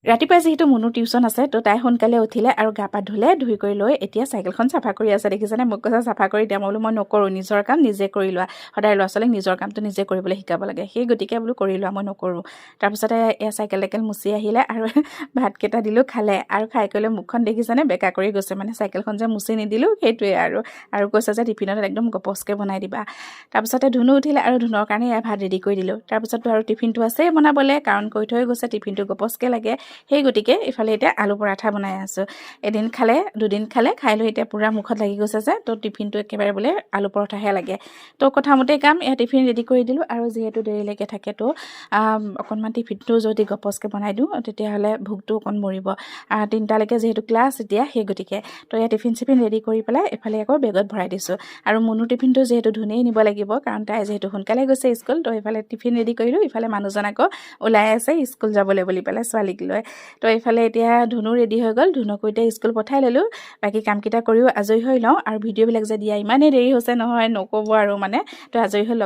ৰাতিপুৱা যিহেতু মুনুৰ টিউচন আছে তো তাই সোনকালে উঠিলে আৰু গা পা ধুলে ধুই কৰি লৈ এতিয়া চাইকেলখন চাফা কৰি আছে দেখিছেনে মোক কৈছে চাফা কৰি দিয়া মই বোলো মই নকৰোঁ নিজৰ কাম নিজে কৰি লোৱা সদায় ল'ৰা ছোৱালীক নিজৰ কামটো নিজে কৰিবলৈ শিকাব লাগে সেই গতিকে বোলো কৰি লোৱা মই নকৰোঁ তাৰপিছতে এয়া চাইকেল মুচি আহিলে আৰু ভাতকেইটা দিলোঁ খালে আৰু খাই কৰিলে মুখখন দেখিছেনে বেকা কৰি গৈছে মানে চাইকেলখন যে মুচি নিদিলোঁ সেইটোৱে আৰু কৈছে যে টিফিনত একদম গপচকৈ বনাই দিবা তাৰপিছতে ধুনু উঠিলে আৰু ধুনৰ কাৰণে এয়া ভাত ৰেডি কৰি দিলোঁ তাৰপিছতো আৰু টিফিনটো আছেই বনাবলৈ কাৰণ কৈ থৈ গৈছে টিফিনটো গপচকৈ লাগে সেই গতিকে ইফালে এতিয়া আলু পৰাঠা বনাই আছোঁ এদিন খালে দুদিন খালে খাই লৈ এতিয়া পূৰা মুখত লাগি গৈছে যে তো টিফিনটো একেবাৰে বোলে আলু পৰঠাহে লাগে তো কথামতেই কাম এয়া টিফিন ৰেডি কৰি দিলোঁ আৰু যিহেতু দেৰিলৈকে থাকে তো অকণমান টিফিনটো যদি গপচকৈ বনাই দিওঁ তেতিয়াহ'লে ভোকটো অকণ মৰিব 3টালৈকে যিহেতু ক্লাছ এতিয়া সেই গতিকে তো এয়া টিফিন চিফিন ৰেডি কৰি পেলাই এফালে আকৌ বেগত ভৰাই দিছোঁ আৰু মুনুৰ টিফিনটো যিহেতু ধুনেই নিব লাগিব কাৰণ তাই যিহেতু সোনকালে গৈছে স্কুল তো এইফালে টিফিন ৰেডি কৰিলোঁ ইফালে মানুহজন আকৌ ওলাই আছে স্কুল যাবলৈ বুলি পেলাই ছোৱালীক লৈ তো এইফালে এতিয়া ধুনু ৰেডি হৈ গ'ল ধুনুকো এতিয়া স্কুল পঠাই ল'লোঁ বাকী কামকেইটা কৰিও আজৰি হৈ লওঁ আৰু ভিডিঅ'বিলাক যে দিয়া ইমানেই দেৰি হৈছে নহয় নক'ব আৰু মানে তো আজৰি হৈ লওক